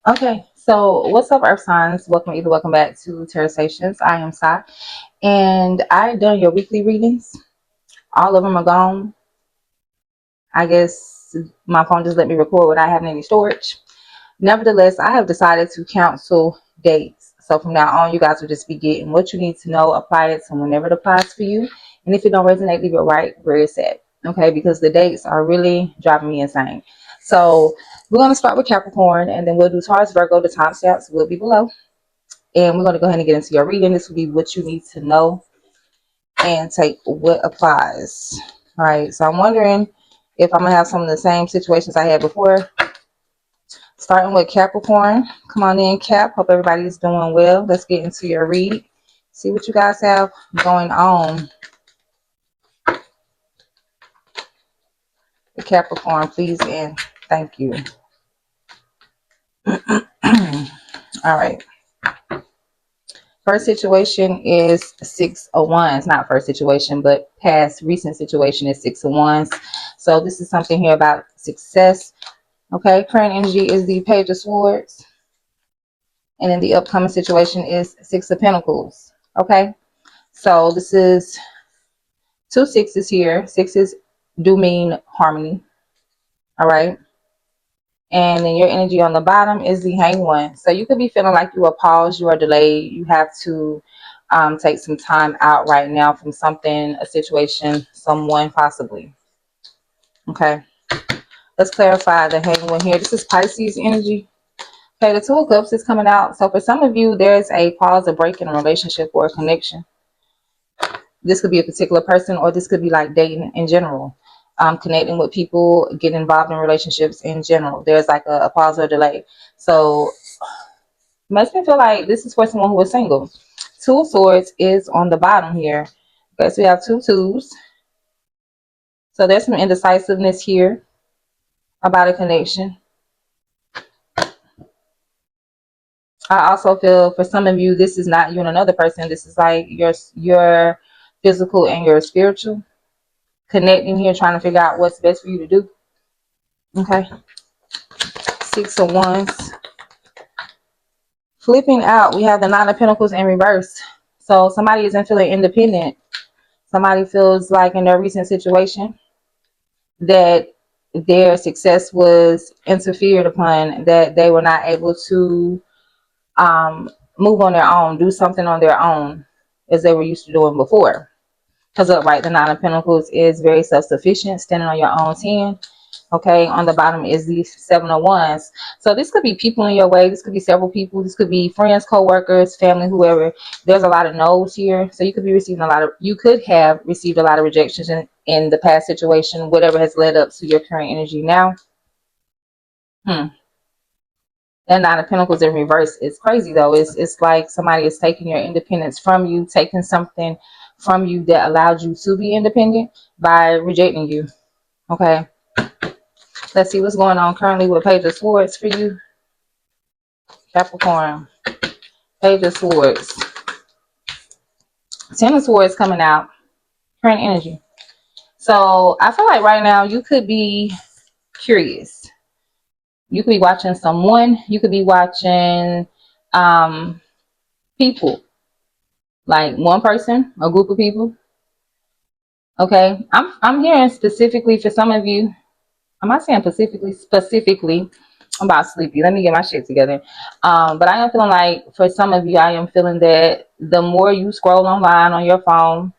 Okay, so what's up, Earth signs? Welcome back to Terra Stations. I am Sai, and I done your weekly readings. All of them are gone. I guess my phone just let me record without having any storage. Nevertheless, I have decided to cancel dates. So from now on, you guys will just be getting what you need to know. Apply it to whenever it applies for you, and if it don't resonate, leave it right where it's at. Okay, because the dates are really driving me insane. So we're gonna start with Capricorn, and then we'll do Taurus, Virgo. The timestamps will be below. And we're going to go ahead and get into your reading. This will be what you need to know and take what applies. All right. So I'm wondering if I'm going to have some of the same situations I had before. Starting with Capricorn. Come on in, Cap. Hope everybody's doing well. Let's get into your read. See what you guys have going on. The Capricorn, please, and thank you. All right. First situation is Six of Wands. Not first situation, but past recent situation is Six of Wands. So this is something here about success. Okay, current energy is the Page of Swords. And then the upcoming situation is Six of Pentacles. Okay, so this is two sixes here. Sixes do mean harmony. All right. And then your energy on the bottom is the Hanged One. So you could be feeling like you are paused, you are delayed. You have to take some time out right now from something, a situation, someone possibly. Okay. Let's clarify the Hanged One here. This is Pisces energy. Okay, the Two of Cups is coming out. So for some of you, there's a pause, a break in a relationship or a connection. This could be a particular person, or this could be like dating in general. Connecting with people, getting involved in relationships in general. There's like a pause or a delay. So makes me feel like this is for someone who is single. Two of Swords is on the bottom here. Okay, so we have two twos. So there's some indecisiveness here about a connection. I also feel for some of you, this is not you and another person. This is like your physical and your spiritual connecting here, trying to figure out what's best for you to do. Okay. Six of Wands. Flipping out, we have the Nine of Pentacles in reverse. So somebody isn't feeling independent. Somebody feels like in their recent situation that their success was interfered upon, that they were not able to move on their own, do something on their own as they were used to doing before. Because upright, the Nine of Pentacles is very self-sufficient, standing on your own 10. Okay, on the bottom is the Seven of Wands. So this could be people in your way. This could be several people. This could be friends, co-workers, family, whoever. There's a lot of no's here. So you could be receiving you could have received a lot of rejections in the past situation, whatever has led up to your current energy now. That Nine of Pentacles in reverse is crazy though. It's like somebody is taking your independence from you, taking something from you that allowed you to be independent by rejecting you. Okay. Let's see what's going on currently with Page of Swords for you. Capricorn. Page of Swords. Ten of Swords coming out. Current energy. So I feel like right now you could be curious. You could be watching someone. You could be watching people. Like one person, a group of people. Okay. I'm hearing specifically for some of you. I'm not saying specifically. I'm about sleepy. Let me get my shit together. But I am feeling like for some of you, I am feeling that the more you scroll online on your phone,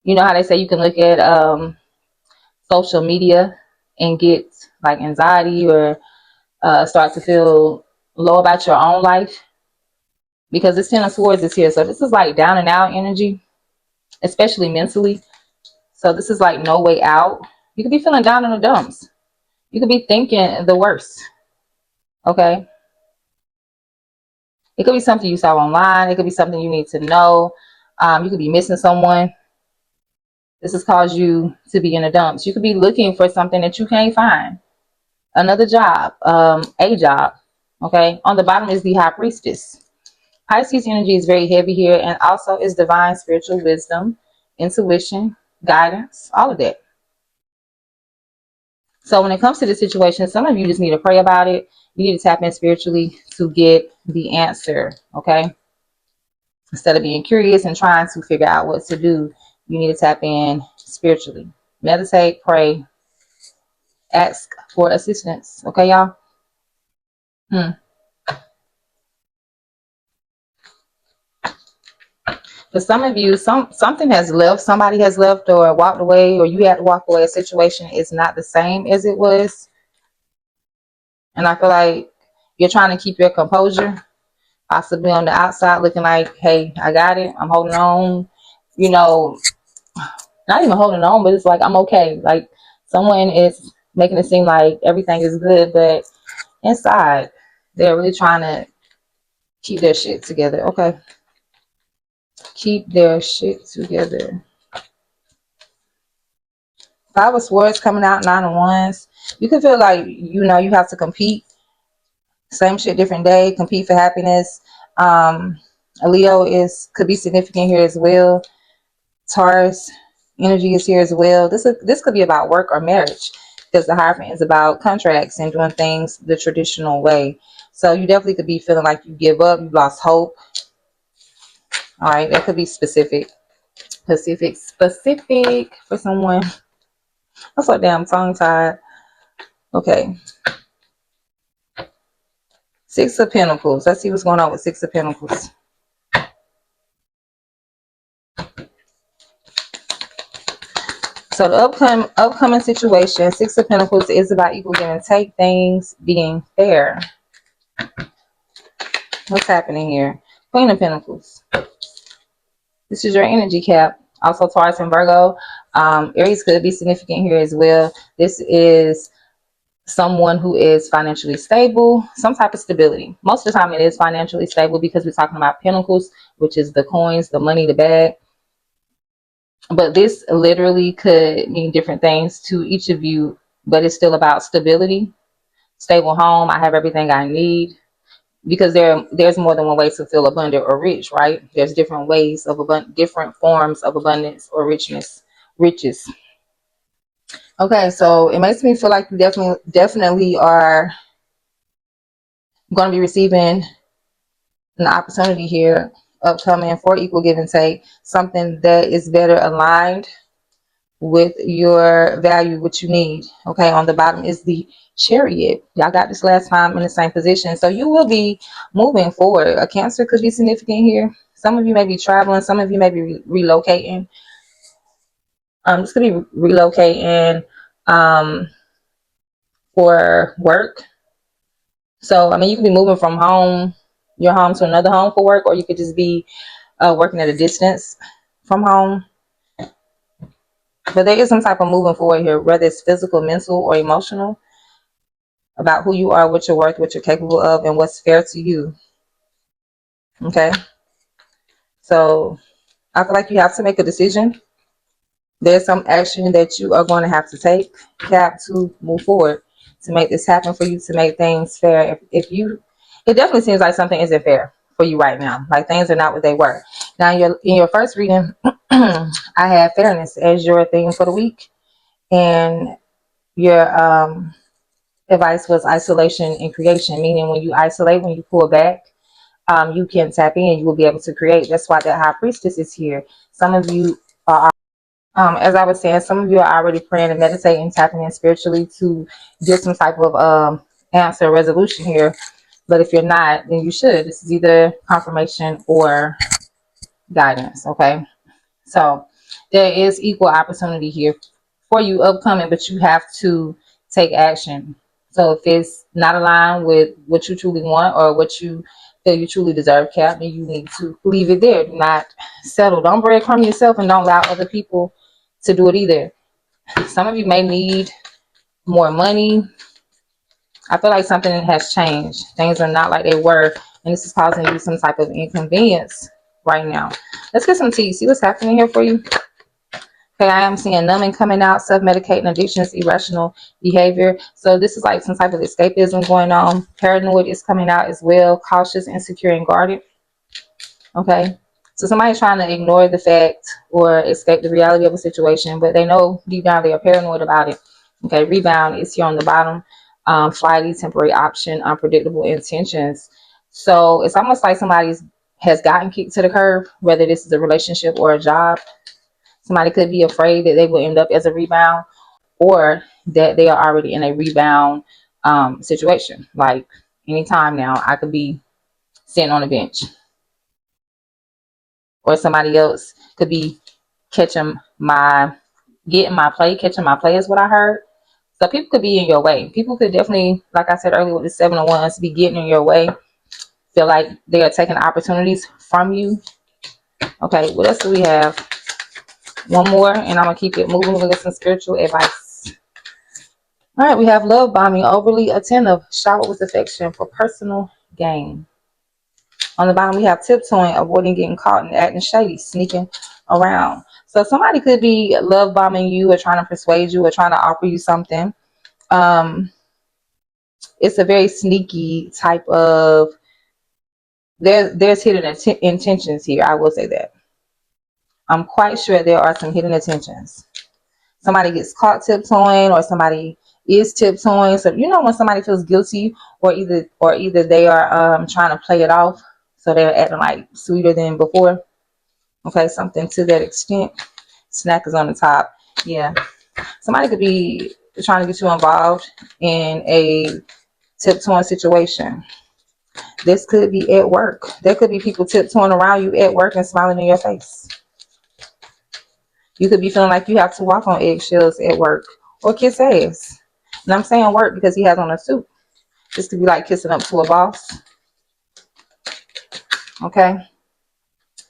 you know how they say you can look at social media and get like anxiety or start to feel low about your own life, because this Ten of Swords is here. So this is like down and out energy, especially mentally. So this is like no way out. You could be feeling down in the dumps. You could be thinking the worst. Okay. It could be something you saw online. It could be something you need to know. You could be missing someone. This has caused you to be in the dumps. You could be looking for something that you can't find. Another job, a job. Okay. On the bottom is the High Priestess. Pisces energy is very heavy here, and also is divine spiritual wisdom, intuition, guidance, all of that. So when it comes to the situation, some of you just need to pray about it. You need to tap in spiritually to get the answer, okay? Instead of being curious and trying to figure out what to do, you need to tap in spiritually. Meditate, pray, ask for assistance, okay, y'all? For some of you, something has left, somebody has left or walked away, or you had to walk away. A situation is not the same as it was. And I feel like you're trying to keep your composure, possibly on the outside looking like, hey, I got it, I'm holding on, you know, not even holding on, but it's like I'm okay. Like someone is making it seem like everything is good, but inside they're really trying to keep their shit together. Okay. Keep their shit together. Five of Swords coming out, Nine of Wands. You can feel like, you have to compete. Same shit, different day. Compete for happiness. A Leo could be significant here as well. Taurus energy is here as well. This could be about work or marriage, because the Hierophant is about contracts and doing things the traditional way. So you definitely could be feeling like you give up, you lost hope. All right, that could be specific for someone. I'm so damn tongue tied. Okay. Six of Pentacles. Let's see what's going on with Six of Pentacles. So the upcoming situation, Six of Pentacles, is about equal give and take, things being fair. What's happening here? Queen of Pentacles. This is your energy, Cap. Also Taurus and Virgo. Aries could be significant here as well. This is someone who is financially stable, some type of stability. Most of the time it is financially stable because we're talking about Pentacles, which is the coins, the money, the bag. But this literally could mean different things to each of you, but it's still about stability, stable home. I have everything I need, because there's more than one way to feel abundant or rich, right? There's different ways of different forms of abundance or riches. Okay, so it makes me feel like you definitely are going to be receiving an opportunity here upcoming for equal give and take, something that is better aligned with your value, what you need. Okay, on the bottom is the Chariot. Y'all got this last time in the same position, so you will be moving forward. A Cancer could be significant here. Some of you may be traveling, some of you may be relocating. This could be relocating for work. So I mean, you could be moving from your home to another home for work, or you could just be working at a distance from home. But there is some type of moving forward here, whether it's physical, mental, or emotional, about who you are, what you're worth, what you're capable of, and what's fair to you. Okay? So I feel like you have to make a decision. There's some action that you are going to have to take, Cap, to move forward, to make this happen for you, to make things fair. It definitely seems like something isn't fair for you right now. Like things are not what they were. Now, in your first reading, I had fairness as your theme for the week, and your advice was isolation and creation, meaning when you isolate, when you pull back, you can tap in, you will be able to create. That's why the High Priestess is here. Some of you are, as I was saying, some of you are already praying and meditating, tapping in spiritually to get some type of answer, resolution here. But if you're not, then you should. This is either confirmation or guidance, okay? So there is equal opportunity here for you upcoming, but you have to take action. So if it's not aligned with what you truly want or what you feel you truly deserve, Cap, then you need to leave it there. Do not settle. Don't breadcrumb yourself, and don't allow other people to do it either. Some of you may need more money. I feel like something has changed. Things are not like they were, and this is causing you some type of inconvenience right now. Let's get some tea. See what's happening here for you. Okay, I am seeing numbing coming out, self-medicating, addictions, irrational behavior. So this is like some type of escapism going on. Paranoid is coming out as well. Cautious, insecure, and guarded. Okay, so somebody's trying to ignore the fact or escape the reality of a situation, but they know deep down they are paranoid about it. Okay, rebound is here on the bottom. Flighty, temporary option, unpredictable intentions. So it's almost like somebody has gotten kicked to the curb, whether this is a relationship or a job. Somebody could be afraid that they will end up as a rebound, or that they are already in a rebound situation. Like anytime now, I could be sitting on a bench, or somebody else could be catching my getting my play, catching my play is what I heard. So people could be in your way. People could definitely, like I said earlier with the 7 of Wands, be getting in your way. Feel like they are taking opportunities from you. Okay, what else do we have? One more, and I'm gonna keep it moving. Look at some spiritual advice. All right, we have love bombing, overly attentive, shower with affection for personal gain. On the bottom, we have tiptoeing, avoiding getting caught and acting shady, sneaking around. So somebody could be love bombing you, or trying to persuade you, or trying to offer you something. Um, it's a very sneaky type of, there's hidden intentions here. I will say that. I'm quite sure there are some hidden intentions. Somebody gets caught tiptoeing, or somebody is tiptoeing. So you know when somebody feels guilty, or either they are trying to play it off, so they're acting like sweeter than before. Okay, something to that extent. Snack is on the top. Yeah, somebody could be trying to get you involved in a tiptoeing situation. This could be at work. There could be people tiptoeing around you at work and smiling in your face. You could be feeling like you have to walk on eggshells at work, or kiss ass. And I'm saying work because he has on a suit. This could be like kissing up to a boss. Okay.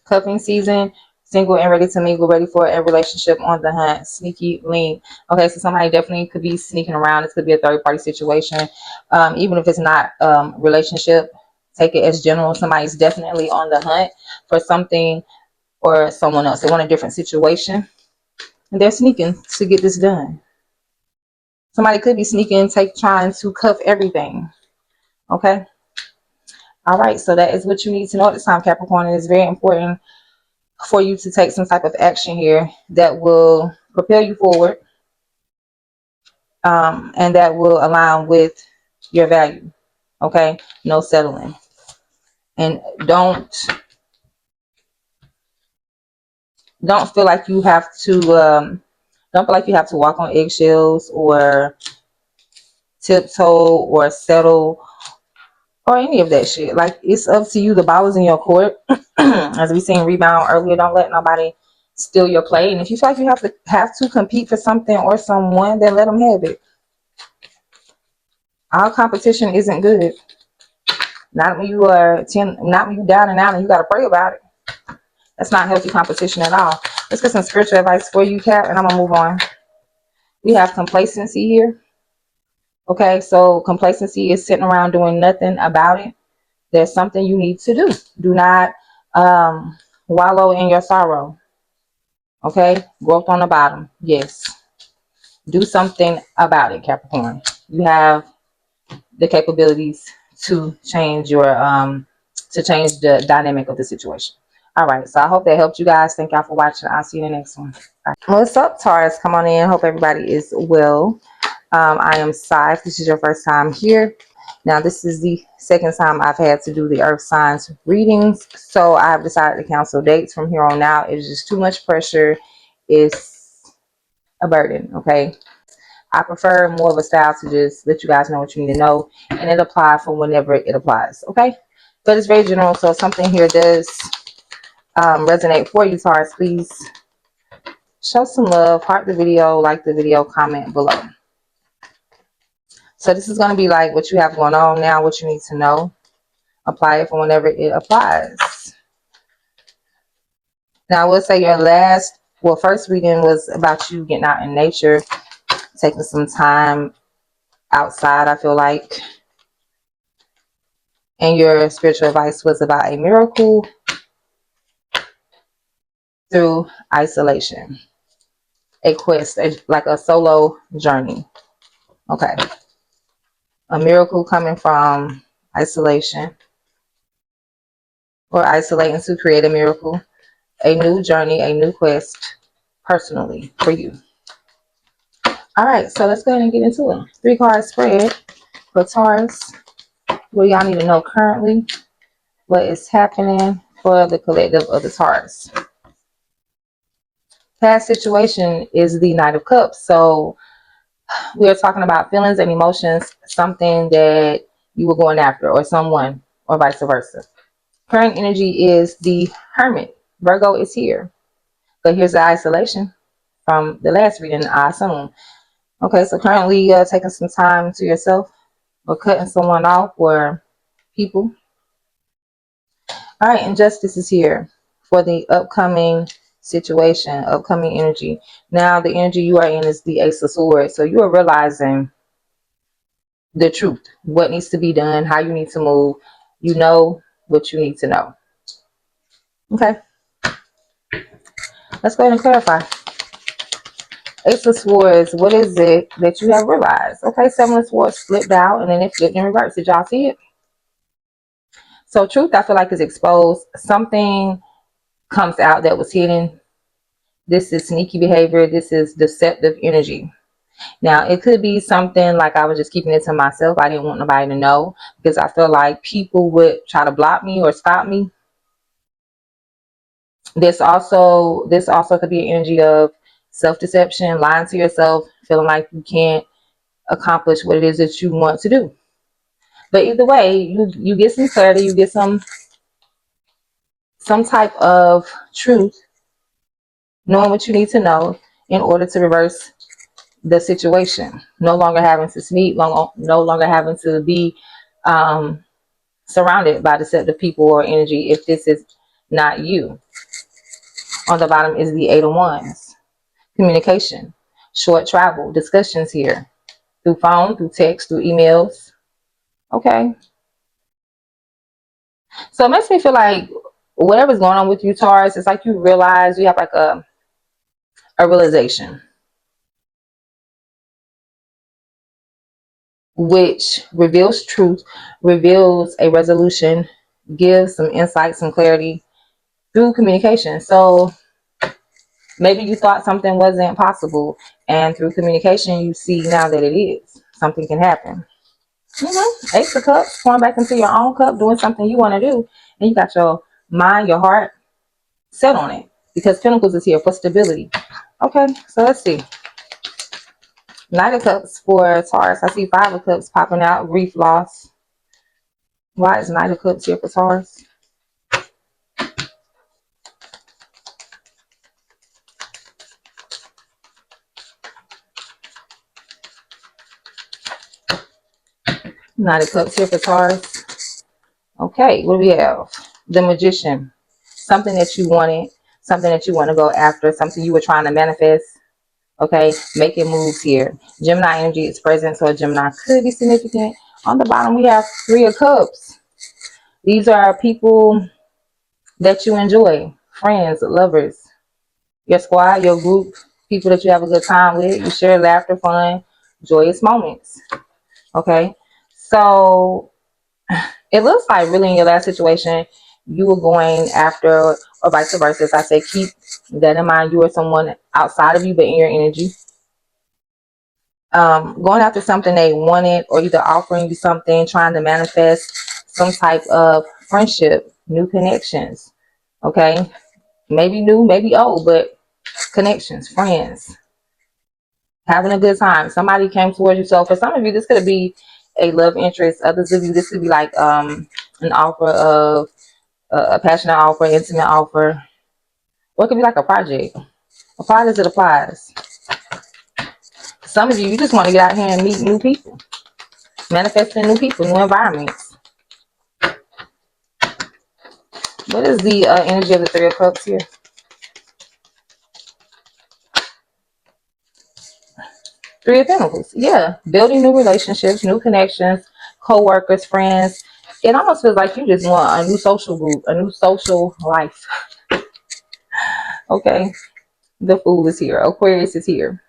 Cuffing season. Single and ready to mingle, ready for a relationship, on the hunt, sneaky link. Okay, so somebody definitely could be sneaking around. This could be a third party situation. Even if it's not relationship, take it as general. Somebody's definitely on the hunt for something or someone else. They want a different situation, and they're sneaking to get this done. Somebody could be sneaking, trying to cuff everything. Okay. All right. So that is what you need to know at this time, Capricorn. It is very important for you to take some type of action here that will propel you forward, and that will align with your value. Okay. No settling. And don't feel like you have to walk on eggshells, or tiptoe, or settle, or any of that shit. Like, it's up to you. The ball is in your court. As we seen rebound earlier, don't let nobody steal your play. And if you feel like you have to compete for something or someone, then let them have it. All competition isn't good. Not when not when you down and out and you got to pray about it. That's not healthy competition at all. Let's get some spiritual advice for you, Cap, and I'm gonna move on. We have complacency here. Okay, so complacency is sitting around doing nothing about it. There's something you need to do. Do not wallow in your sorrow. Okay, growth on the bottom. Yes, do something about it, Capricorn. You have the capabilities to change the dynamic of the situation. All right, so I hope that helped you guys. Thank y'all for watching. I'll see you in the next one. Bye. What's up, Taurus? Come on in. Hope everybody is well. I am Sai. If this is your first time here, now this is the second time I've had to do the earth signs readings, so I've decided to cancel dates from here on out. It's just too much pressure. It's a burden. Okay, I prefer more of a style to just let you guys know what you need to know, and it applies for whenever it applies. Okay, but it's very general, so if something here does resonate for you, Taurus, please show some love, heart the video, like the video, comment below. So this is going to be like what you have going on now, what you need to know. Apply it for whenever it applies. Now, I will say first reading was about you getting out in nature, taking some time outside, I feel like. And your spiritual advice was about a miracle through isolation. A quest, like a solo journey. Okay. A miracle coming from isolation, or isolating to create a miracle. A new journey, a new quest personally for you. All right, so let's go ahead and get into it. 3-card spread for Taurus. What y'all need to know currently, what is happening for the collective of the Taurus. Past situation is the Knight of Cups. So we are talking about feelings and emotions, something that you were going after, or someone, or vice versa. Current energy is the Hermit. Virgo is here. But here's the isolation from the last reading, I assume. Okay, so currently taking some time to yourself, or cutting someone off, or people. All right, injustice is here for the upcoming situation, upcoming energy. Now, the energy you are in is the Ace of Swords. So you are realizing the truth, what needs to be done, how you need to move. You know what you need to know. Okay, let's go ahead and clarify. Ace of Swords, what is it that you have realized? Okay, Seven of Swords flipped out and then it flipped in reverse. Did y'all see it? So truth, I feel like, is exposed. Something comes out that was hidden. This is sneaky behavior. This is deceptive energy. Now, it could be something like I was just keeping it to myself. I didn't want nobody to know because I feel like people would try to block me or stop me. This also could be an energy of self-deception, lying to yourself, feeling like you can't accomplish what it is that you want to do. But either way, you get some clarity, you get some type of truth, knowing what you need to know in order to reverse the situation. No longer having to sneak, no longer having to be surrounded by deceptive people or energy if this is not you. On the bottom is the Eight of Wands. Communication, short travel, discussions here through phone, through text, through emails. Okay. So it makes me feel like whatever's going on with you, Taurus, it's like you realize you have like a realization, which reveals truth, reveals a resolution, gives some insight, some clarity through communication. So maybe you thought something wasn't possible, and through communication, you see now that it is. Something can happen. Ace of Cups, pouring back into your own cup, doing something you want to do, and you got your mind, your heart set on it, because Pentacles is here for stability. Okay, so let's see. Knight of Cups for Taurus. I see Five of Cups popping out. Grief, loss. Why is Knight of Cups here for Taurus? Knight of Cups here for Taurus. Okay, what do we have? The Magician. Something that you wanted, something that you want to go after, something you were trying to manifest. Okay, making moves here. Gemini energy is present, so a Gemini could be significant. On the bottom, we have Three of Cups. These are people that you enjoy, friends, lovers, your squad, your group, people that you have a good time with. You share laughter, fun, joyous moments. Okay, so it looks like really in your last situation, you were going after, or vice versa. As I say, keep that in mind. You are someone outside of you, but in your energy. Going after something they wanted, or either offering you something, trying to manifest some type of friendship, new connections. Okay, maybe new, maybe old, but connections, friends, having a good time. Somebody came towards you. So for some of you, this could be a love interest. Others of you, this could be like an offer of a passionate offer, intimate offer, or it could be like a project. Apply as it applies. Some of you, you just want to get out here and meet new people, manifesting new people, new environments. What is the energy of the Three of Cups here? Three of Pentacles. Yeah, building new relationships, new connections, co-workers, friends. It almost feels like you just want a new social group, a new social life. Okay, the Fool is here. Aquarius is here.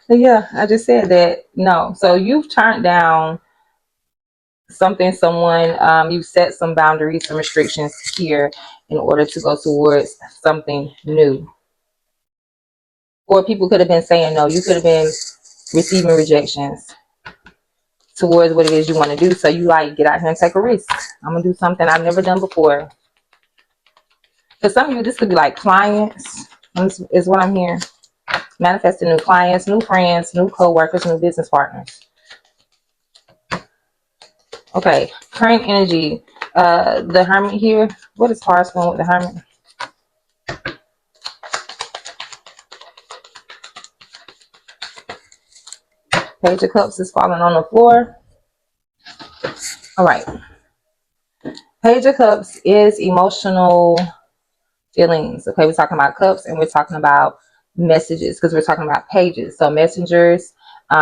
Yeah, I just said that. No, so you've turned down something, someone, you've set some boundaries, some restrictions here in order to go towards something new. Or people could have been saying no. You could have been receiving rejections towards what it is you want to do. So you like, get out here and take a risk. I'm going to do something I've never done before. For some of you, this could be like clients, is what I'm hearing. Manifesting new clients, new friends, new co-workers, new business partners. Okay, current energy. The Hermit here. What is Taurus going with the Hermit? Page of Cups is falling on the floor. All right. Page of Cups is emotional feelings. Okay, we're talking about cups and we're talking about messages because we're talking about pages. So messengers,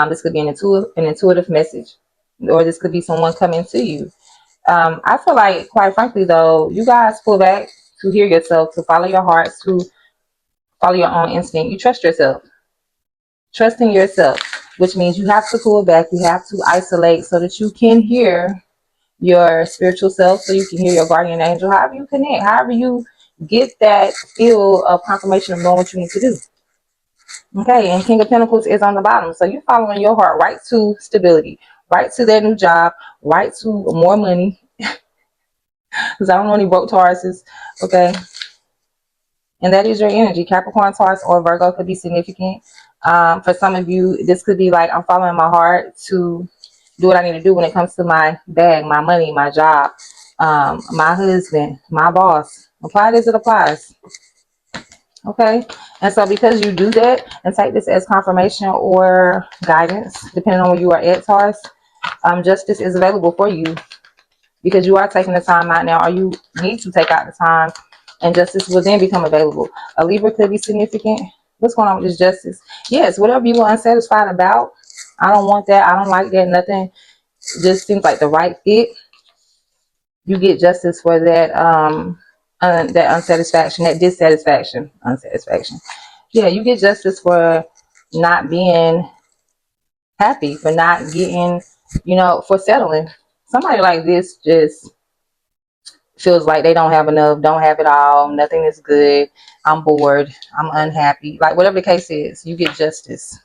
this could be an intuitive message, or this could be someone coming to you. I feel like, quite frankly, though, you guys pull back to hear yourself, to follow your hearts, to follow your own instinct. You trust yourself. Trusting yourself, which means you have to pull back. You have to isolate so that you can hear your spiritual self, so you can hear your guardian angel, however you connect, however you get that feel of confirmation of knowing what you need to do. Okay, and King of Pentacles is on the bottom. So you're following your heart right to stability, right to that new job, right to more money. Because I don't know any broke Tauruses. Okay. And that is your energy. Capricorn, Taurus, or Virgo could be significant. For some of you, this could be like, I'm following my heart to do what I need to do when it comes to my bag, my money, my job, my husband, my boss. Apply it as it applies. Okay. And so because you do that and take this as confirmation or guidance, depending on where you are at, Taurus, justice is available for you because you are taking the time out now, or you need to take out the time, and justice will then become available. A Libra could be significant. What's going on with this justice? Yes, whatever you were unsatisfied about, I don't want that, I don't like that, nothing just seems like the right fit. You get justice for that that unsatisfaction, that unsatisfaction. Yeah, you get justice for not being happy, for not getting, for settling. Somebody like this just feels like they don't have enough, don't have it all, nothing is good, I'm bored, I'm unhappy. Like whatever the case is, you get justice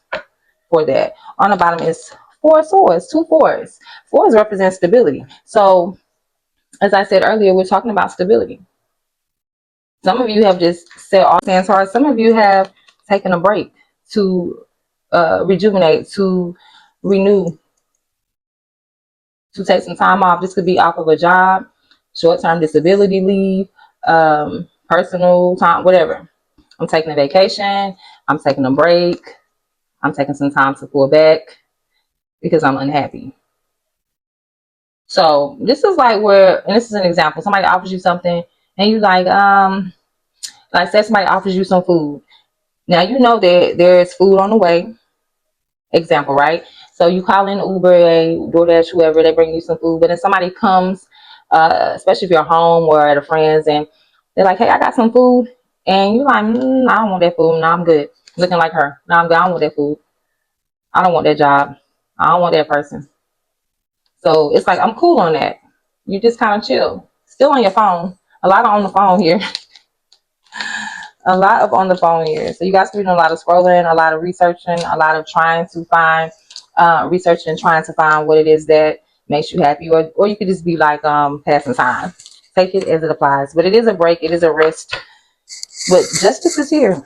for that. On the bottom is 4 swords, 2 fours. Fours represent stability. So as I said earlier, we're talking about stability. Some of you have just said all stands hard. Some of you have taken a break to rejuvenate, to renew, to take some time off. This could be off of a job, short-term disability leave, personal time, whatever. I'm taking a vacation. I'm taking a break. I'm taking some time to pull back because I'm unhappy. So this is like where, and this is an example, somebody offers you something and you like say somebody offers you some food. Now you know that there's food on the way. Example, right? So you call in Uber, DoorDash, whoever, they bring you some food. But then somebody comes, especially if you're home or at a friend's, and they're like, hey, I got some food. And you're like, I don't want that food. No, I'm good. Looking like her. No, I'm good. I don't want that food. I don't want that job. I don't want that person. So it's like, I'm cool on that. You just kind of chill. Still on your phone. A lot on the phone here. A lot of on the phone here. So you guys are doing a lot of scrolling, a lot of researching, a lot of trying to find, researching and trying to find what it is that makes you happy. Or you could just be like passing time. Take it as it applies. But it is a break. It is a rest. But justice is here.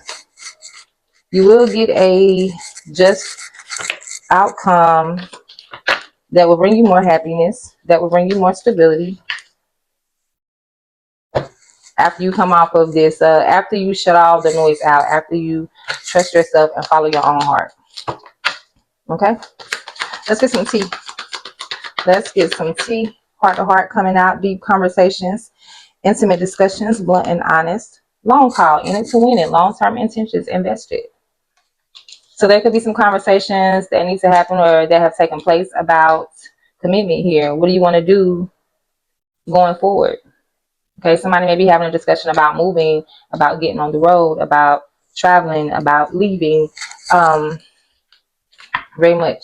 You will get a just outcome that will bring you more happiness, that will bring you more stability. After you come off of this, after you shut all the noise out, after you trust yourself and follow your own heart. Okay? Let's get some tea. Let's get some tea. Heart to heart coming out. Deep conversations. Intimate discussions. Blunt and honest. Long call. In it to win it. Long-term intentions invested. So there could be some conversations that need to happen or that have taken place about commitment here. What do you want to do going forward? Okay, somebody may be having a discussion about moving, about getting on the road, about traveling, about leaving. Very much.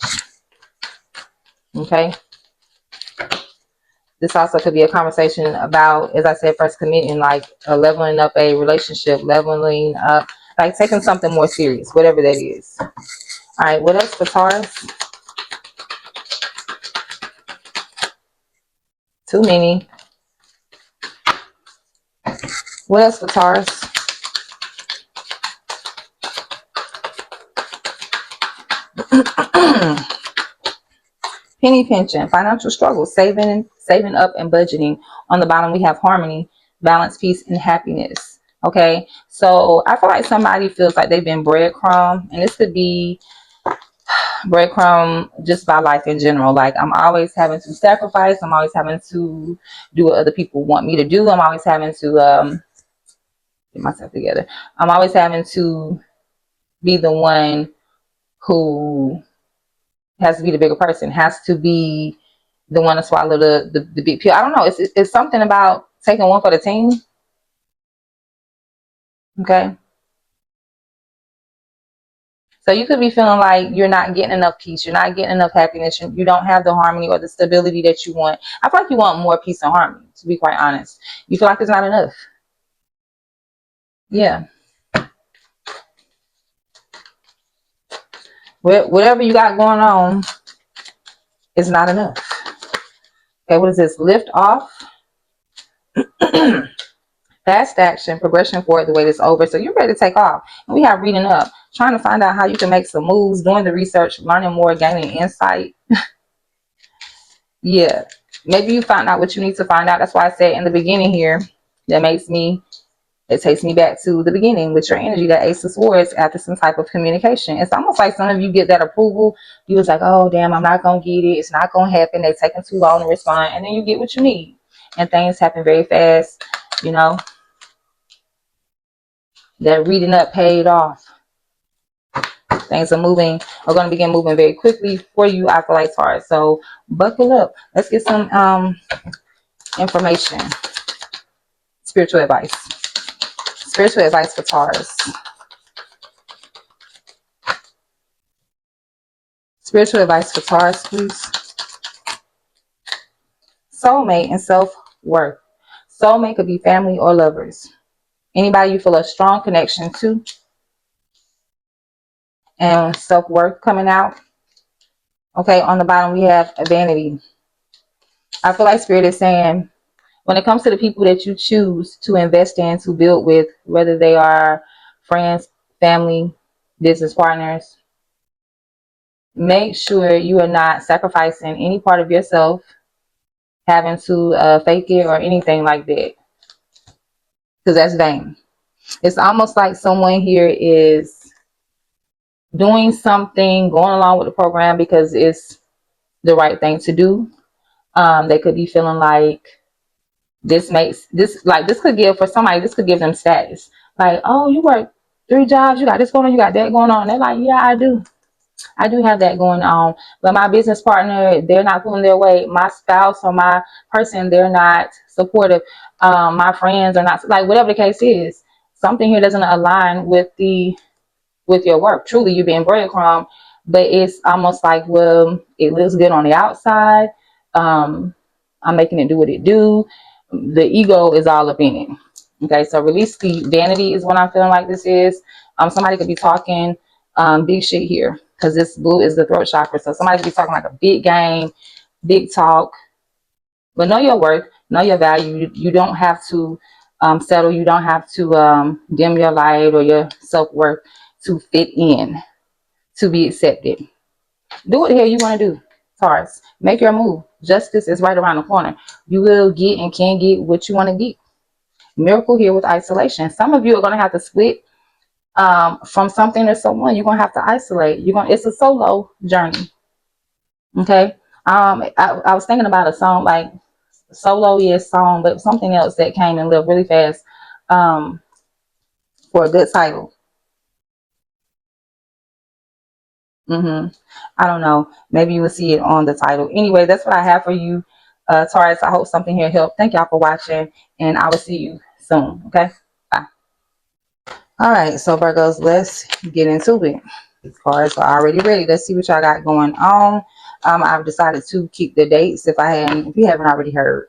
Okay. This also could be a conversation about, as I said, first committing, like leveling up a relationship, leveling up. Like taking something more serious, whatever that is. All right, what else for Taurus? Too many. What else for Taurus? Penny pinching, financial struggle, saving up and budgeting. On the bottom, we have harmony, balance, peace, and happiness. Okay, so I feel like somebody feels like they've been breadcrumb, and this could be breadcrumb just by life in general. Like, I'm always having to sacrifice. I'm always having to do what other people want me to do. I'm always having to get myself together. I'm always having to be the one who has to be the bigger person, has to be the one to swallow the big pill. I don't know. It's something about taking one for the team. Okay. So you could be feeling like you're not getting enough peace. You're not getting enough happiness. You don't have the harmony or the stability that you want. I feel like you want more peace and harmony, to be quite honest. You feel like it's not enough. Yeah. Whatever you got going on is not enough. Okay, what is this? Lift off. Fast action, progression forward, the wait is over. So you're ready to take off. And we have reading up, trying to find out how you can make some moves, doing the research, learning more, gaining insight. Yeah. Maybe you found out what you need to find out. That's why I said in the beginning here, it takes me back to the beginning with your energy, that Ace of Swords, after some type of communication. It's almost like some of you get that approval. You was like, oh, damn, I'm not going to get it. It's not going to happen. They're taking too long to respond. And then you get what you need. And things happen very fast, you know. That reading up paid off. Things are going to begin moving very quickly for you, I feel like, Taurus. So buckle up. Let's get some information. Spiritual advice. Spiritual advice for Taurus. Spiritual advice for Taurus, please. Soulmate and self-worth. Soulmate could be family or lovers. Anybody you feel a strong connection to. And self-worth coming out. Okay, on the bottom we have vanity. I feel like Spirit is saying, when it comes to the people that you choose to invest in, to build with, whether they are friends, family, business partners, make sure you are not sacrificing any part of yourself, having to fake it or anything like that, because that's vain. It's almost like someone here is doing something, going along with the program because it's the right thing to do. They could be feeling like this could give, for somebody, this could give them status. Like, oh, you work 3 jobs, you got this going on, you got that going on. They're like, yeah, I do have that going on. But my business partner, they're not pulling their weight. My spouse or my person, they're not supportive. My friends are not, like, whatever the case is. Something here doesn't align with your work. Truly, you're being breadcrumb, but it's almost like, well, it looks good on the outside. I'm making it do what it do. The ego is all up in it. Okay, so release the vanity is what I'm feeling like this is. Somebody could be talking big shit here, because this blue is the throat chakra. So somebody could be talking like a big game, big talk. But know your worth, know your value. You don't have to settle. You don't have to dim your light or your self-worth to fit in, to be accepted. Do what the hell you want to do, Taurus. Make your move. Justice is right around the corner. You will get and can get what you want to get. Miracle here with isolation. Some of you are going to have to split from something to someone. You're going to have to isolate. It's a solo journey. Okay. I was thinking about a song, like solo is song, but something else that came and lived really fast for a good title. I don't know. Maybe you will see it on the title. Anyway, that's what I have for you, Taurus. I hope something here helped. Thank y'all for watching, and I will see you soon. Okay. Bye. All right. So Virgos, let's get into it. Cards are already ready. Let's see what y'all got going on. I've decided to keep the dates if you haven't already heard.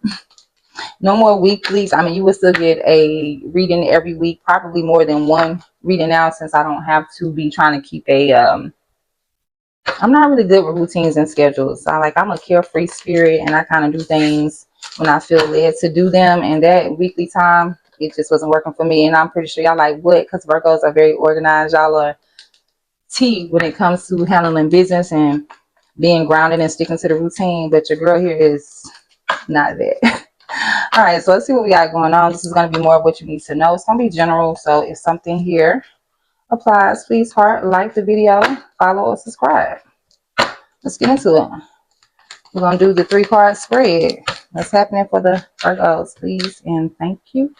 No more weeklies. I mean, you will still get a reading every week, probably more than one reading now, since I don't have to be trying to keep a I'm not really good with routines and schedules. I'm a carefree spirit, and I kind of do things when I feel led to do them, and that weekly time, it just wasn't working for me. And I'm pretty sure y'all like, what? Because Virgos are very organized. Y'all are T when it comes to handling business and being grounded and sticking to the routine, but your girl here is not that. All right, so let's see what we got going on. This is going to be more of what you need to know. It's going to be general, so if something here applies, please heart, like the video, follow, or subscribe. Let's get into it. We're going to do the 3-card spread. What's happening for the Virgos, please, and thank you.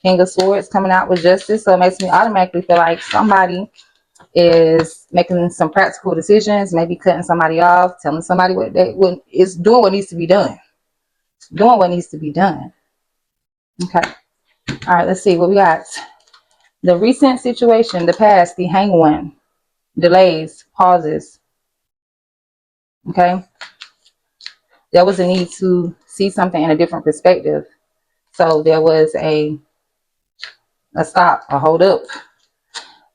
King of Swords coming out with justice, so it makes me automatically feel like somebody is making some practical decisions, maybe cutting somebody off, telling somebody what is doing what needs to be done. Doing what needs to be done. Okay. All right, let's see what we got. The recent situation, the past, the hang one, delays, pauses. Okay. There was a need to see something in a different perspective. So there was a stop, a hold up.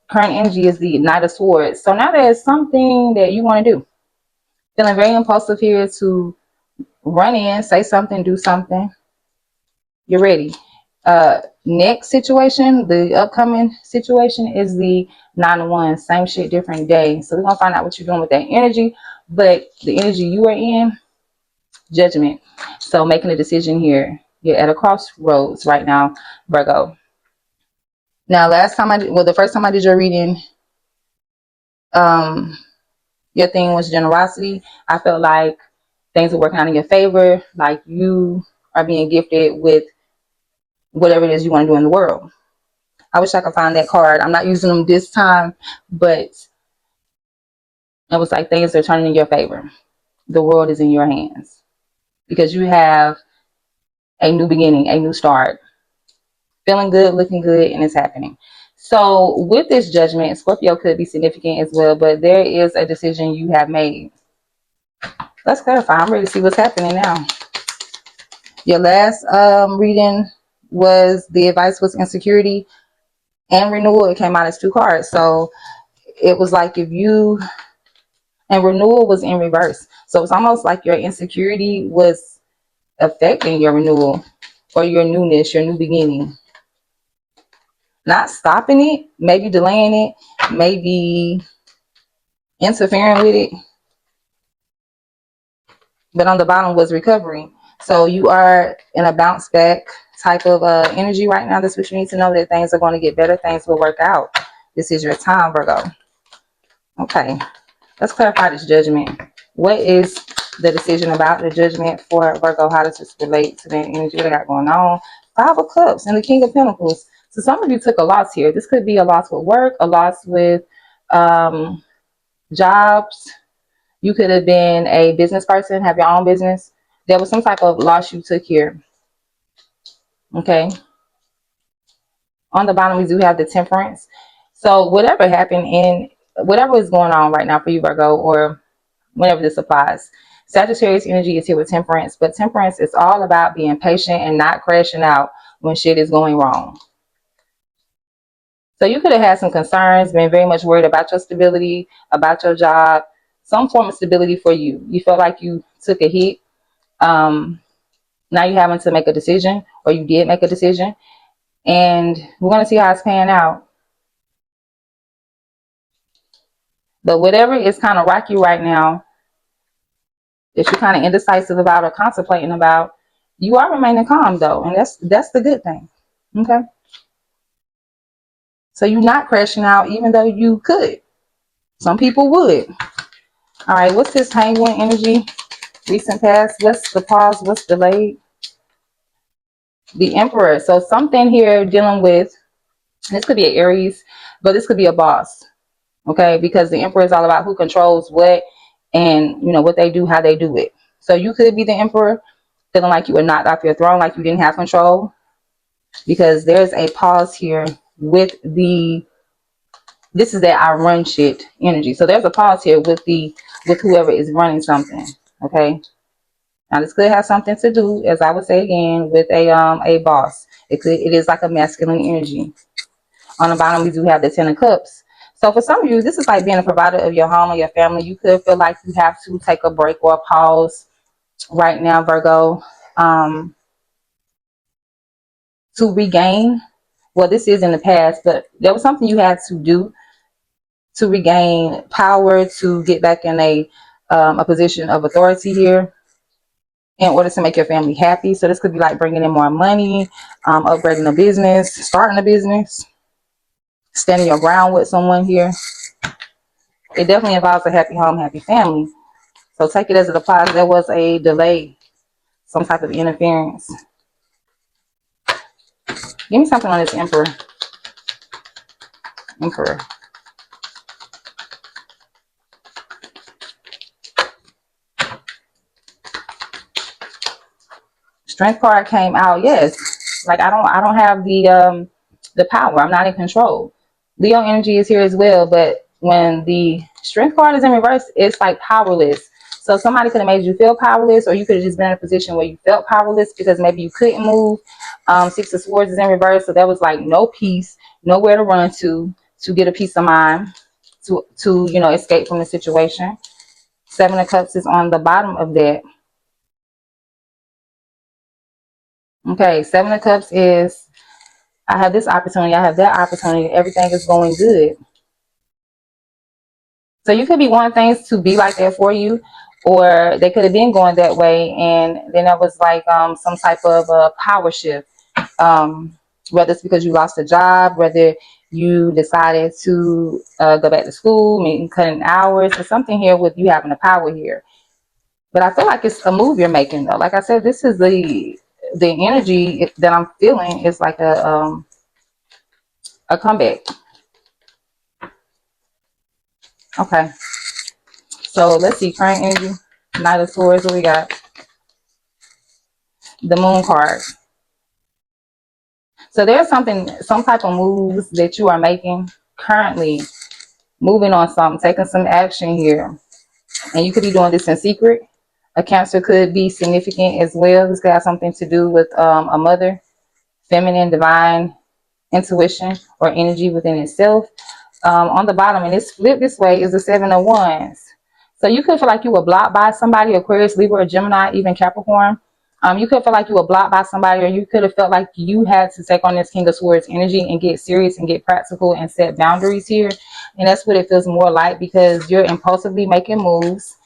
Current energy is the Knight of Swords. So now there's something that you want to do. Feeling very impulsive here to run in, say something, do something. You're ready. Next situation, the upcoming situation is the 9 of Wands. Same shit, different day. So we're gonna find out what you're doing with that energy. But the energy you are in, judgment. So making a decision here. You're at a crossroads right now, Virgo. Now, the first time I did your reading, your thing was generosity. I felt like things are working out in your favor, like you are being gifted with whatever it is you want to do in the world. I wish I could find that card. I'm not using them this time, but it was like things are turning in your favor. The world is in your hands because you have a new beginning, a new start. Feeling good, looking good, and it's happening. So with this judgment, Scorpio could be significant as well, but there is a decision you have made. Let's clarify. I'm ready to see what's happening now. Your last reading was the advice was insecurity and renewal. It came out as 2 cards. So it was like and renewal was in reverse. So it's almost like your insecurity was affecting your renewal or your newness, your new beginning. Not stopping it, maybe delaying it, maybe interfering with it. But on the bottom was recovery. So you are in a bounce back type of energy right now. That's what you need to know, that things are going to get better. Things will work out. This is your time, Virgo. Okay. Let's clarify this judgment. What is the decision about the judgment for Virgo? How does this relate to the energy they got going on? 5 of Cups and the King of Pentacles. So some of you took a loss here. This could be a loss with work, a loss with jobs. You could have been a business person, have your own business. There was some type of loss you took here. Okay. On the bottom, we do have the Temperance. So whatever happened whatever is going on right now for you, Virgo, or whenever this applies. Sagittarius energy is here with Temperance, but Temperance is all about being patient and not crashing out when shit is going wrong. So you could have had some concerns, been very much worried about your stability, about your job, some form of stability for you. You felt like you took a hit. Now you're having to make a decision, or you did make a decision, and we're going to see how it's panning out. But whatever is kind of rocky right now, that you're kind of indecisive about or contemplating about, you are remaining calm though, and that's the good thing. Okay. So you're not crashing out, even though you could. Some people would. All right, what's this Hangman energy? Recent past, what's the pause, what's delayed? The Emperor. So something here dealing with, this could be an Aries, but this could be a boss. Okay, because the Emperor is all about who controls what, and what they do, how they do it. So you could be the Emperor, feeling like you were knocked off your throne, like you didn't have control, because there's a pause here with this is that I run shit energy. So there's a pause here with whoever is running something. Okay, Now this could have something to do, as I would say again, with a boss. It is like a masculine energy. On the bottom we do have the Ten of Cups. So for some of you, this is like being a provider of your home or your family. You could feel like you have to take a break or a pause right now, Virgo, um, to regain. Well, this is in the past, but there was something you had to do to regain power, to get back in a position of authority here in order to make your family happy. So this could be like bringing in more money, upgrading a business, starting a business, standing your ground with someone here. It definitely involves a happy home, happy family. So take it as it applies. There was a delay, some type of interference. Give me something on this Emperor. Emperor. Strength card came out. Yes. Like I don't have the power. I'm not in control. Leo energy is here as well, but when the strength card is in reverse, it's like powerless. So somebody could have made you feel powerless, or you could have just been in a position where you felt powerless because maybe you couldn't move. Six of Swords is in reverse, so there was like no peace, nowhere to run to get a peace of mind, to escape from the situation. Seven of Cups is on the bottom of that. Okay, Seven of Cups is I have this opportunity, I have that opportunity, everything is going good. So you could be wanting things to be like that for you, or they could have been going that way, and then there was like some type of power shift. Whether it's because you lost a job, whether you decided to go back to school, maybe cutting hours, or something here with you having the power here. But I feel like it's a move you're making though. Like I said, this is the energy that I'm feeling is like a comeback. Okay. So let's see, current energy, Knight of Swords, what we got? The Moon card. So there's some type of moves that you are making currently, moving on something, taking some action here. And you could be doing this in secret. A Cancer could be significant as well. This could have something to do with a mother, feminine, divine intuition or energy within itself. On the bottom, and it's flipped this way, is the Seven of Wands. So you could feel like you were blocked by somebody, Aquarius, Libra, or Gemini, even Capricorn. You could feel like you were blocked by somebody, or you could have felt like you had to take on this King of Swords energy and get serious and get practical and set boundaries here. And that's what it feels more like, because you're impulsively making moves.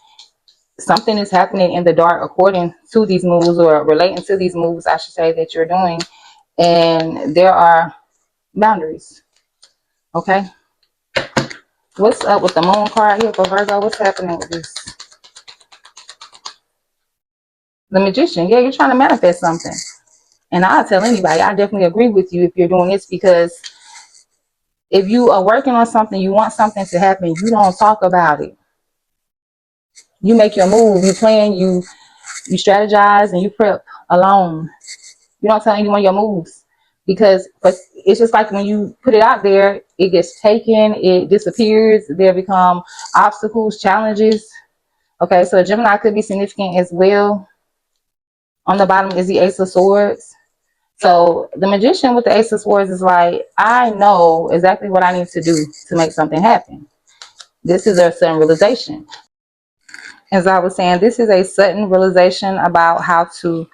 Something is happening in the dark according to these moves, or relating to these moves, I should say, that you're doing. And there are boundaries. Okay. What's up with the Moon card here for Virgo? What's happening with this? The Magician. Yeah, you're trying to manifest something. And I'll tell anybody, I definitely agree with you if you're doing this, because if you are working on something, you want something to happen, you don't talk about it. You make your move, you plan, you strategize, and you prep alone. You don't tell anyone your moves, because it's just like when you put it out there, it gets taken, it disappears, there become obstacles, challenges. Okay, so Gemini could be significant as well. On the bottom is the Ace of Swords. So the Magician with the Ace of Swords is like, I know exactly what I need to do to make something happen. This is a sudden realization. As I was saying, this is a sudden realization about how to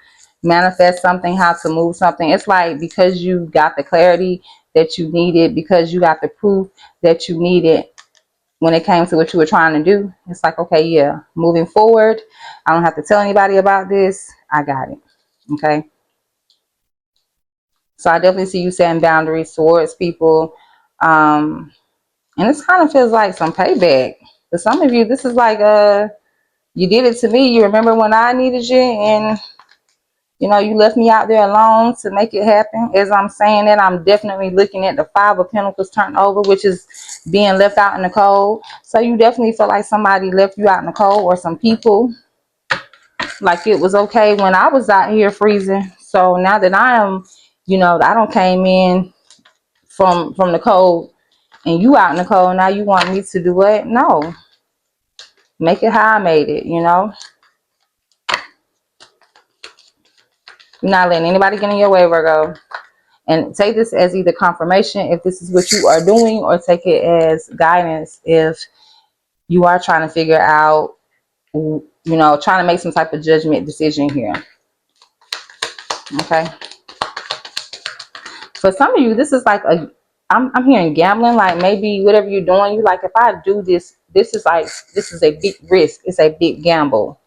manifest something, how to move something. It's like, because you got the clarity that you needed, because you got the proof that you needed when it came to what you were trying to do. It's like, okay, yeah, moving forward, I don't have to tell anybody about this. I got it. Okay. So I definitely see you setting boundaries towards people. And this kind of feels like some payback. For some of you, this is like, you did it to me. You remember when I needed you, and you left me out there alone to make it happen. As I'm saying that, I'm definitely looking at the Five of Pentacles turned over, which is being left out in the cold. So you definitely feel like somebody left you out in the cold, or some people. Like it was okay when I was out here freezing. So now that I am, I don't came in from the cold, and you out in the cold, now you want me to do what? No. Make it how I made it, You're not letting anybody get in your way, Virgo. And take this as either confirmation if this is what you are doing, or take it as guidance if you are trying to figure out, you know, trying to make some type of judgment decision here. Okay. For some of you, this is like I'm hearing gambling, like maybe whatever you're doing, you like, if I do this, this is a big risk. It's a big gamble.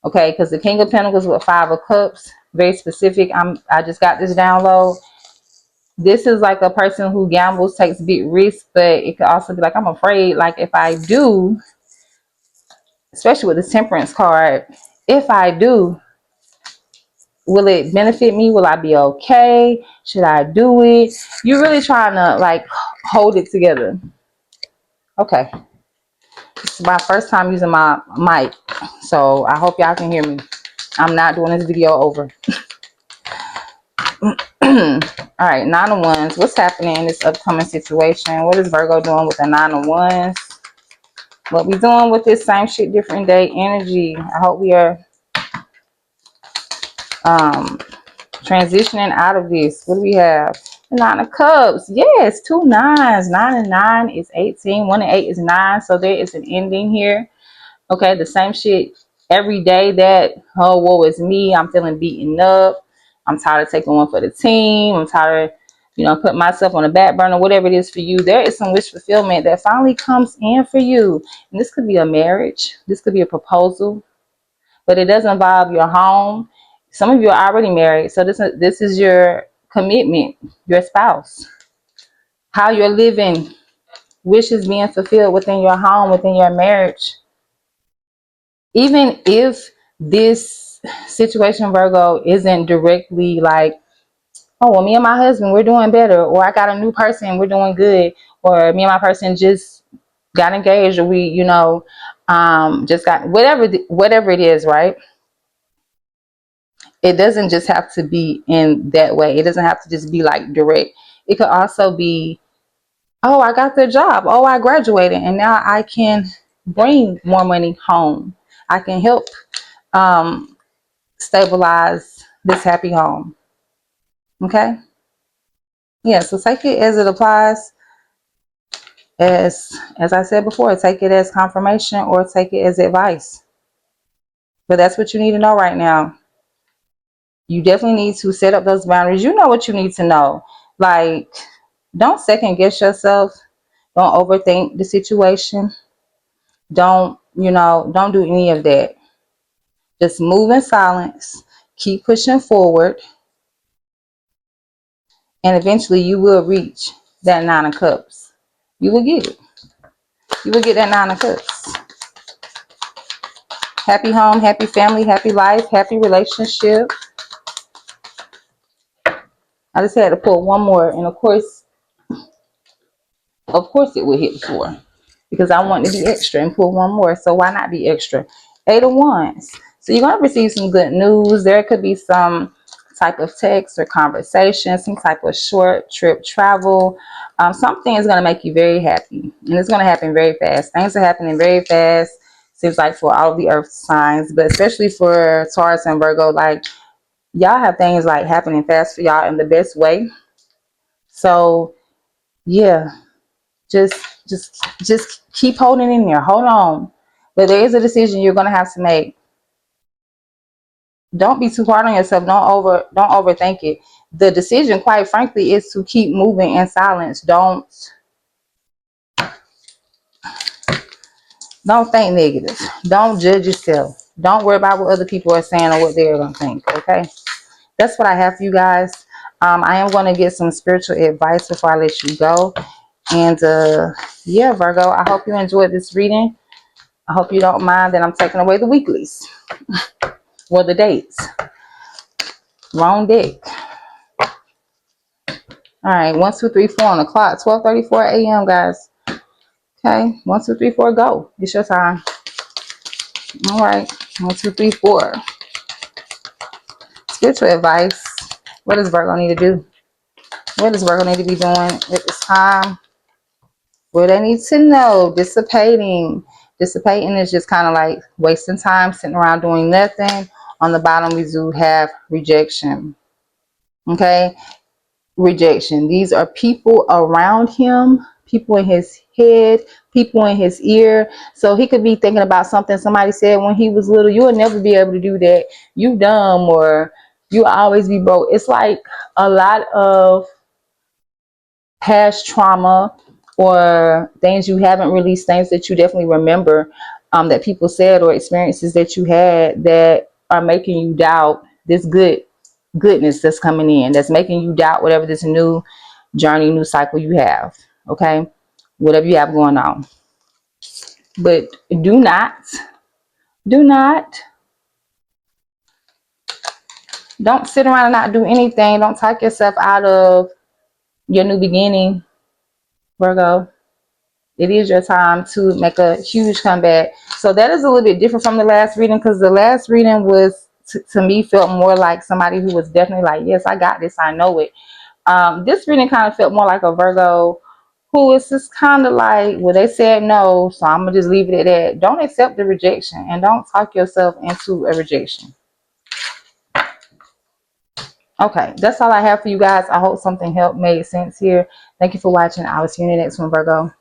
Okay. Because the King of Pentacles with Five of Cups, very specific. I just got this download. This is like a person who gambles, takes big risks, but it could also be like, I'm afraid, like if I do, especially with the Temperance card, if I do, will it benefit me? Will I be okay? Should I do it? You're really trying to like hold it together. Okay. This is my first time using my mic, so I hope y'all can hear me. I'm not doing this video over. All right, Nine of Wands. What's happening in this upcoming situation? What is Virgo doing with the Nine of Wands? What we doing with this same shit, different day energy? I hope we are transitioning out of this. What do we have? The Nine of Cups. Yes, 2 9s. 9 and 9 is 18. 1 and 8 is 9. So there is an ending here. Okay, the same shit every day that, oh, woe is me. I'm feeling beaten up. I'm tired of taking one for the team. I'm tired of, you know, putting myself on the back burner, whatever it is for you. There is some wish fulfillment that finally comes in for you. And this could be a marriage. This could be a proposal, but it does involve your home. Some of you are already married. So this is your commitment, your spouse. How you're living, wishes being fulfilled within your home, within your marriage. Even if this situation, Virgo, isn't directly like, oh, well, me and my husband, we're doing better, or I got a new person, we're doing good, or me and my person just got engaged, or we, you know, just got whatever it is, right? It doesn't just have to be in that way. It doesn't have to just be like direct. It could also be, oh, I got the job. Oh, I graduated, and now I can bring more money home. I can help stabilize this happy home. Okay. Yeah. So take it as it applies. As I said before, take it as confirmation or take it as advice. But that's what you need to know right now. You definitely need to set up those boundaries. You know what you need to know. Like, don't second guess yourself. Don't overthink the situation. Don't do any of that. Just move in silence. Keep pushing forward. And eventually you will reach that Nine of Cups. You will get it. You will get that Nine of Cups. Happy home, happy family, happy life, happy relationship. I just had to pull one more, and of course it would hit the 4 because I want to be extra and pull one more. So why not be extra? 8 of Wands. So you're going to receive some good news. There could be some type of text or conversation, some type of short trip travel. Something is going to make you very happy, and it's going to happen very fast. Things are happening very fast. Seems like for all of the earth signs, but especially for Taurus and Virgo, like y'all have things like happening fast for y'all in the best way. So yeah, just keep holding in there. Hold on. But there is a decision you're gonna have to make. Don't be too hard on yourself. Don't overthink it. The decision, quite frankly, is to keep moving in silence. Don't think negative. Don't judge yourself. Don't worry about what other people are saying or what they're gonna think. Okay. That's what I have for you guys. I am going to get some spiritual advice before I let you go. And yeah, Virgo, I hope you enjoyed this reading. I hope you don't mind that I'm taking away the weeklies. Well, the dates. Wrong deck. All right, 1, 2, 3, 4 on the clock. 12:34 a.m., guys. Okay, 1, 2, 3, 4, go. It's your time. All right, 1, 2, 3, 4. Spiritual advice. What does Virgo need to do? What does Virgo need to be doing at this time? What they need to know, dissipating is just kind of like wasting time, sitting around doing nothing, On the bottom, we do have rejection. Okay, rejection. These are people around him, people in his head, people in his ear. So he could be thinking about something somebody said when he was little. You'll never be able to do that. You dumb, or you always be broke. It's like a lot of past trauma or things you haven't released, things that you definitely remember, that people said, or experiences that you had that are making you doubt this goodness that's coming in, that's making you doubt whatever this new journey, new cycle you have. Okay, whatever you have going on. But do not don't sit around and not do anything. Don't talk yourself out of your new beginning, Virgo. It is your time to make a huge comeback. So that is a little bit different from the last reading, because the last reading was, to me, felt more like somebody who was definitely like, yes, I got this, I know it. This reading kind of felt more like a Virgo who is just kind of like, well, they said no, so I'm gonna just leave it at that. Don't accept the rejection, and don't talk yourself into a rejection. Okay, that's all I have for you guys. I hope something helped, made sense here. Thank you for watching. I will see you in the next one, Virgo.